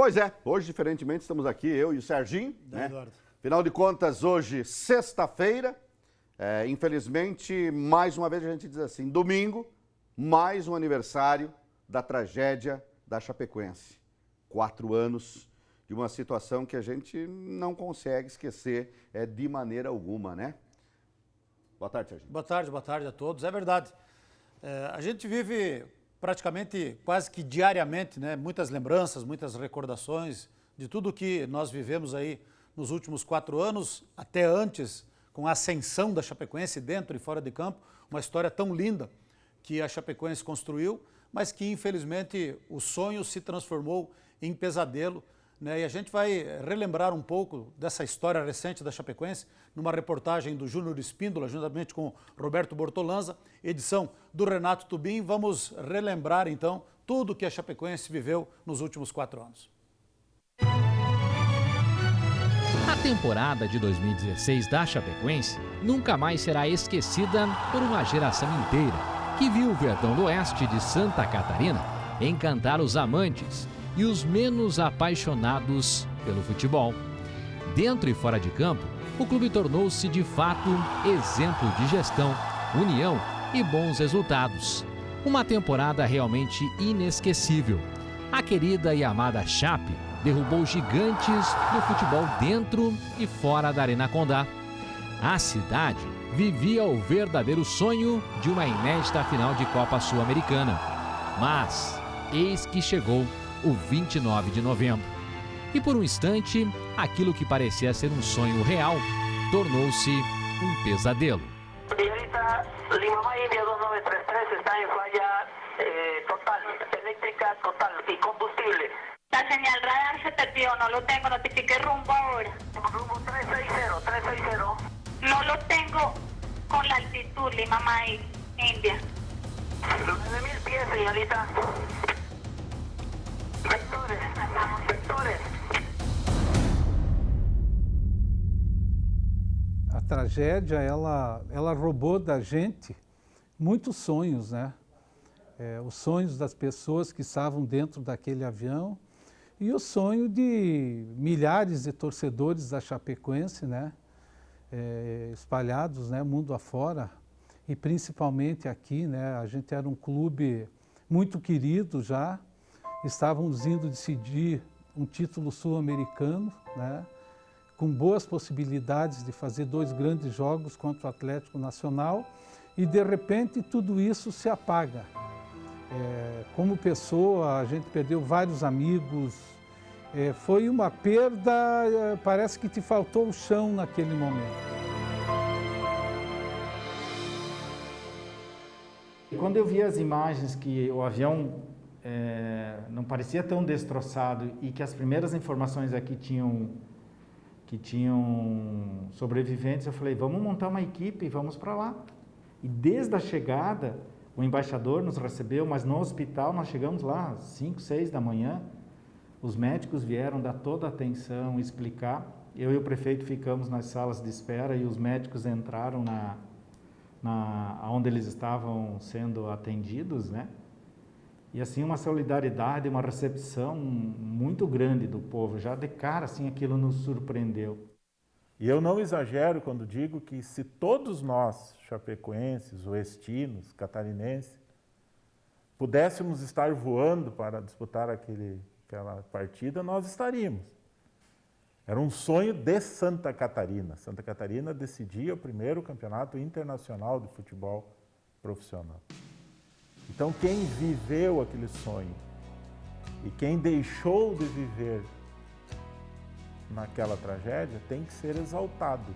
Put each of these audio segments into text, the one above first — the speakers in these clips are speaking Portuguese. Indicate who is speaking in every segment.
Speaker 1: Pois é, hoje, diferentemente, estamos aqui, eu e o Serginho, né?
Speaker 2: Eduardo.
Speaker 1: Afinal de contas, hoje, sexta-feira, infelizmente, mais uma vez a gente diz assim, domingo, mais um aniversário da tragédia da Chapecoense. 4 anos de uma situação que a gente não consegue esquecer de maneira alguma, né? Boa tarde, Serginho.
Speaker 2: Boa tarde a todos. É verdade. A gente vive praticamente quase que diariamente, né? Muitas lembranças, muitas recordações de tudo que nós vivemos aí nos últimos 4 anos, até antes, com a ascensão da Chapecoense dentro e fora de campo, uma história tão linda que a Chapecoense construiu, mas que infelizmente o sonho se transformou em pesadelo, né? E a gente vai relembrar um pouco dessa história recente da Chapecoense numa reportagem do Júnior Espíndola, juntamente com Roberto Bortolanza, edição do Renato Tubim. Vamos relembrar então tudo que a Chapecoense viveu nos últimos 4 anos.
Speaker 3: A temporada de 2016 da Chapecoense nunca mais será esquecida por uma geração inteira que viu o Verdão do Oeste de Santa Catarina encantar os amantes e os menos apaixonados pelo futebol. Dentro e fora de campo, o clube tornou-se de fato exemplo de gestão, união e bons resultados. Uma temporada realmente inesquecível. A querida e amada Chape derrubou gigantes do futebol dentro e fora da Arena Condá. A cidade vivia o verdadeiro sonho de uma inédita final de Copa Sul-Americana. Mas eis que chegou o 29 de novembro. E por um instante, aquilo que parecia ser um sonho real tornou-se um pesadelo.
Speaker 4: Señorita, Lima India 2933 está en falla total, eléctrica total y combustible.
Speaker 5: La señal radar se perdió, no lo tengo, notifique rumbo ahora.
Speaker 4: Rumbo 360.
Speaker 5: No lo tengo con la altitud, Lima India.
Speaker 4: 9.000 pies, señorita. Vectores.
Speaker 6: A tragédia, ela roubou da gente muitos sonhos, né? Os sonhos das pessoas que estavam dentro daquele avião e o sonho de milhares de torcedores da Chapecoense, né? Espalhados, né? Mundo afora e principalmente aqui, né? A gente era um clube muito querido já, estávamos indo decidir um título sul-americano, né? Com boas possibilidades de fazer 2 grandes jogos contra o Atlético Nacional e de repente tudo isso se apaga. Como pessoa, a gente perdeu vários amigos, foi uma perda, parece que te faltou o chão naquele momento.
Speaker 7: Quando eu vi as imagens que o avião não parecia tão destroçado e que as primeiras informações aqui que tinham sobreviventes, eu falei, vamos montar uma equipe e vamos para lá. E desde a chegada, o embaixador nos recebeu, mas no hospital nós chegamos lá às 5, 6 da manhã, os médicos vieram dar toda a atenção, explicar, eu e o prefeito ficamos nas salas de espera e os médicos entraram onde eles estavam sendo atendidos, né? E assim uma solidariedade, uma recepção muito grande do povo, já de cara assim aquilo nos surpreendeu.
Speaker 8: E eu não exagero quando digo que se todos nós, chapecoenses, oestinos, catarinenses, pudéssemos estar voando para disputar aquela partida, nós estaríamos. Era um sonho de Santa Catarina. Santa Catarina decidia o primeiro campeonato internacional de futebol profissional. Então, quem viveu aquele sonho e quem deixou de viver naquela tragédia tem que ser exaltado.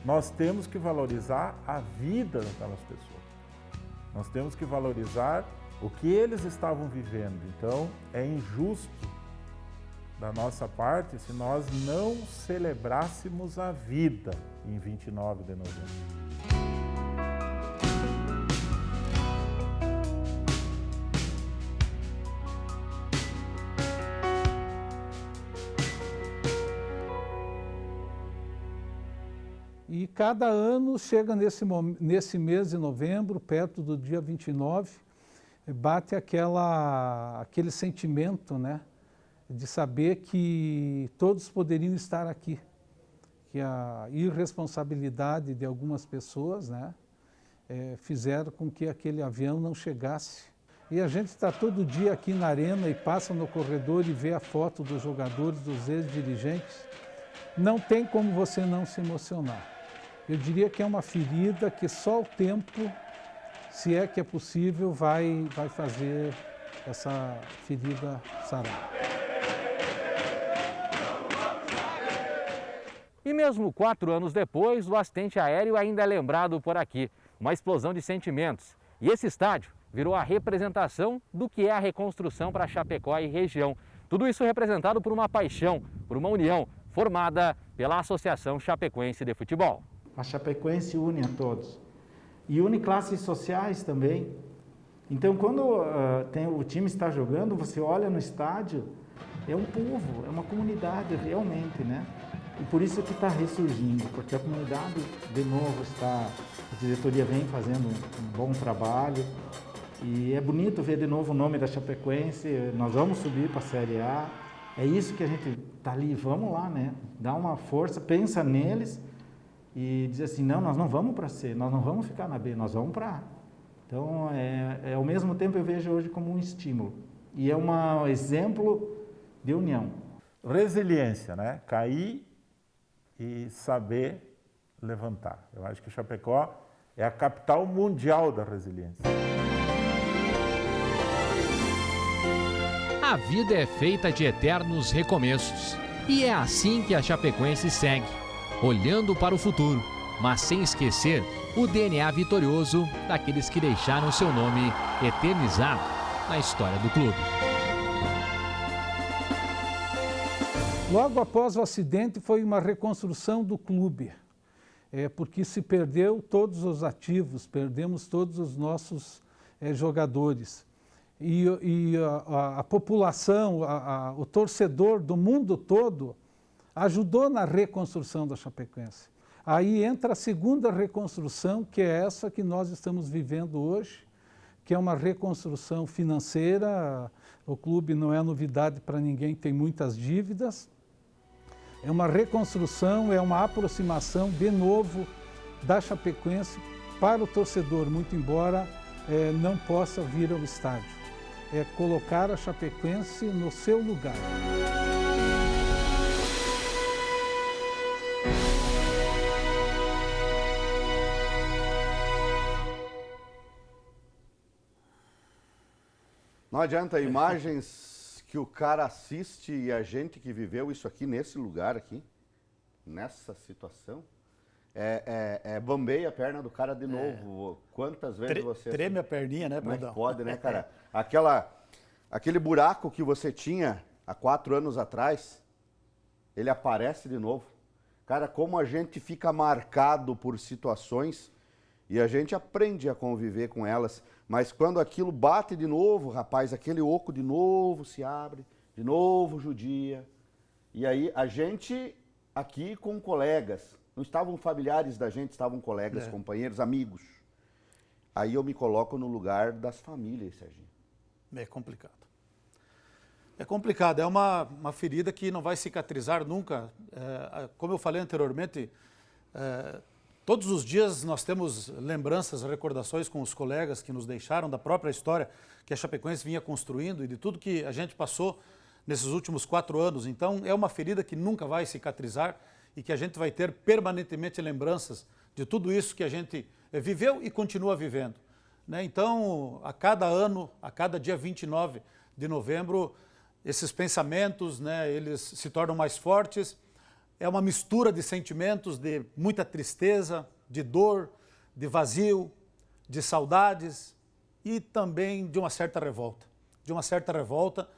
Speaker 8: Nós temos que valorizar a vida daquelas pessoas. Nós temos que valorizar o que eles estavam vivendo. Então, é injusto da nossa parte se nós não celebrássemos a vida em 29 de novembro.
Speaker 6: E cada ano chega nesse mês de novembro, perto do dia 29, bate aquele sentimento, né, de saber que todos poderiam estar aqui, que a irresponsabilidade de algumas pessoas, né, fizeram com que aquele avião não chegasse. E a gente está todo dia aqui na arena e passa no corredor e vê a foto dos jogadores, dos ex-dirigentes. Não tem como você não se emocionar. Eu diria que é uma ferida que só o tempo, se é que é possível, vai fazer essa ferida sarar.
Speaker 3: E mesmo 4 anos depois, o acidente aéreo ainda é lembrado por aqui. Uma explosão de sentimentos. E esse estádio virou a representação do que é a reconstrução para Chapecó e região. Tudo isso representado por uma paixão, por uma união formada pela Associação Chapecoense de Futebol.
Speaker 7: A Chapecoense une a todos. E une classes sociais também. Então, quando o time está jogando, você olha no estádio, é um povo, é uma comunidade realmente, né? E por isso que está ressurgindo, porque a comunidade, de novo, a diretoria vem fazendo um bom trabalho. E é bonito ver de novo o nome da Chapecoense, nós vamos subir para a Série A. É isso que a gente está ali, vamos lá, né? Dá uma força, pensa neles e diz assim, não, nós não vamos para C, nós não vamos ficar na B, nós vamos para A. Então, ao mesmo tempo eu vejo hoje como um estímulo. E é um exemplo de união.
Speaker 8: Resiliência, né? Cair e saber levantar. Eu acho que Chapecó é a capital mundial da resiliência.
Speaker 3: A vida é feita de eternos recomeços. E é assim que a Chapecoense segue, olhando para o futuro, mas sem esquecer o DNA vitorioso daqueles que deixaram seu nome eternizado na história do clube.
Speaker 6: Logo após o acidente foi uma reconstrução do clube, porque se perdeu todos os ativos, perdemos todos os nossos jogadores. E a população, o torcedor do mundo todo ajudou na reconstrução da Chapecoense. Aí entra a segunda reconstrução, que é essa que nós estamos vivendo hoje, que é uma reconstrução financeira. O clube não é novidade para ninguém, tem muitas dívidas. É uma reconstrução, é uma aproximação de novo da Chapecoense para o torcedor, muito embora não possa vir ao estádio. É colocar a Chapecoense no seu lugar.
Speaker 1: Não adianta, imagens que o cara assiste e a gente que viveu isso aqui, nesse lugar aqui, nessa situação, bambeia a perna do cara de novo. Quantas vezes você...
Speaker 2: Treme a perninha, né,
Speaker 1: Como é que
Speaker 2: Brandão?
Speaker 1: pode, né, cara? Aquele buraco que você tinha há 4 anos atrás, ele aparece de novo. Cara, como a gente fica marcado por situações e a gente aprende a conviver com elas, mas quando aquilo bate de novo, rapaz, aquele oco de novo se abre, de novo judia. E aí a gente aqui com colegas, não estavam familiares da gente, estavam colegas, companheiros, amigos. Aí eu me coloco no lugar das famílias, Serginho.
Speaker 2: É complicado. É complicado, é uma ferida que não vai cicatrizar nunca. Como eu falei anteriormente, todos os dias nós temos lembranças, recordações com os colegas que nos deixaram da própria história que a Chapecoense vinha construindo e de tudo que a gente passou nesses últimos 4 anos. Então, é uma ferida que nunca vai cicatrizar e que a gente vai ter permanentemente lembranças de tudo isso que a gente viveu e continua vivendo. Né? Então, a cada ano, a cada dia 29 de novembro, esses pensamentos, né, eles se tornam mais fortes. É uma mistura de sentimentos, de muita tristeza, de dor, de vazio, de saudades e também de uma certa revolta. De uma certa revolta,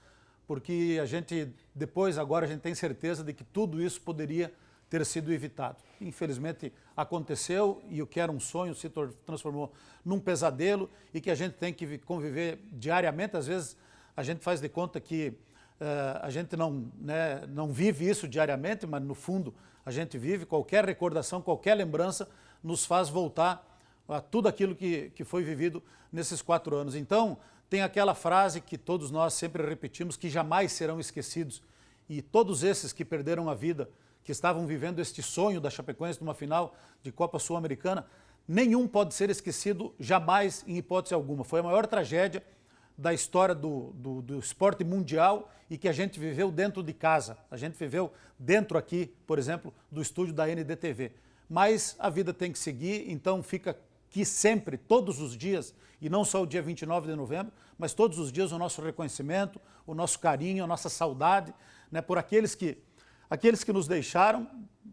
Speaker 2: porque a gente, depois, agora, a gente tem certeza de que tudo isso poderia ter sido evitado. Infelizmente, aconteceu e o que era um sonho se transformou num pesadelo e que a gente tem que conviver diariamente. Às vezes, a gente faz de conta que a gente não vive isso diariamente, mas no fundo a gente vive. Qualquer recordação, qualquer lembrança nos faz voltar a tudo aquilo que foi vivido nesses 4 anos. Então, tem aquela frase que todos nós sempre repetimos, que jamais serão esquecidos. E todos esses que perderam a vida, que estavam vivendo este sonho da Chapecoense numa final de Copa Sul-Americana, nenhum pode ser esquecido jamais, em hipótese alguma. Foi a maior tragédia da história do esporte mundial e que a gente viveu dentro de casa. A gente viveu dentro aqui, por exemplo, do estúdio da NDTV. Mas a vida tem que seguir, então fica aqui sempre, todos os dias, e não só o dia 29 de novembro, mas todos os dias o nosso reconhecimento, o nosso carinho, a nossa saudade, né, por aqueles que nos deixaram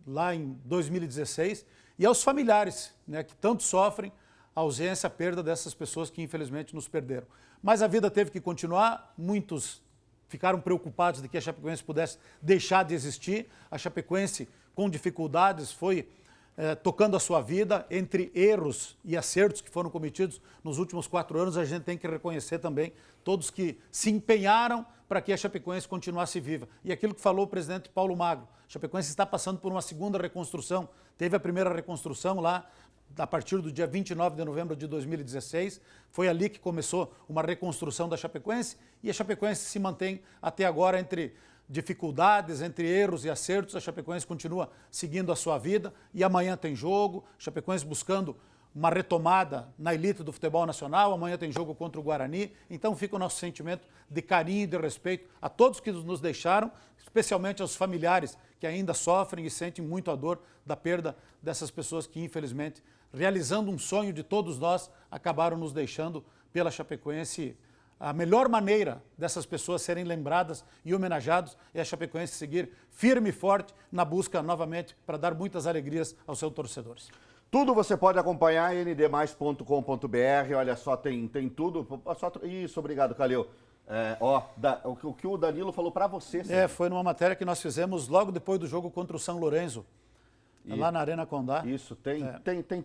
Speaker 2: lá em 2016 e aos familiares, né, que tanto sofrem a ausência, a perda dessas pessoas que infelizmente nos perderam. Mas a vida teve que continuar, muitos ficaram preocupados de que a Chapecoense pudesse deixar de existir. A Chapecoense, com dificuldades, foi tocando a sua vida, entre erros e acertos que foram cometidos nos últimos 4 anos. A gente tem que reconhecer também todos que se empenharam para que a Chapecoense continuasse viva. E aquilo que falou o presidente Paulo Magro, a Chapecoense está passando por uma segunda reconstrução. Teve a primeira reconstrução lá a partir do dia 29 de novembro de 2016, foi ali que começou uma reconstrução da Chapecoense e a Chapecoense se mantém até agora entre dificuldades, entre erros e acertos. A Chapecoense continua seguindo a sua vida e amanhã tem jogo, a Chapecoense buscando uma retomada na elite do futebol nacional, amanhã tem jogo contra o Guarani, então fica o nosso sentimento de carinho e de respeito a todos que nos deixaram, especialmente aos familiares que ainda sofrem e sentem muito a dor da perda dessas pessoas que infelizmente, realizando um sonho de todos nós, acabaram nos deixando pela Chapecoense. A melhor maneira dessas pessoas serem lembradas e homenageadas é a Chapecoense seguir firme e forte na busca novamente para dar muitas alegrias aos seus torcedores.
Speaker 1: Tudo você pode acompanhar em ndmais.com.br, olha só, tem tudo. Isso, obrigado, Calil. O que o Danilo falou para você.
Speaker 2: Foi numa matéria que nós fizemos logo depois do jogo contra o São Lourenço, lá na Arena Condá.
Speaker 1: Isso, tem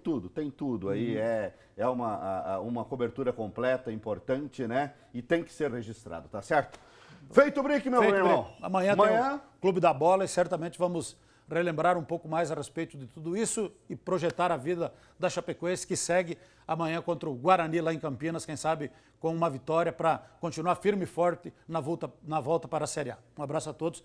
Speaker 1: tudo. Aí é uma cobertura completa, importante, né? E tem que ser registrado, tá certo? Feito o brick, meu irmão.
Speaker 2: Amanhã tem o Clube da Bola e certamente vamos relembrar um pouco mais a respeito de tudo isso e projetar a vida da Chapecoense, que segue amanhã contra o Guarani lá em Campinas, quem sabe com uma vitória para continuar firme e forte na volta para a Série A. Um abraço a todos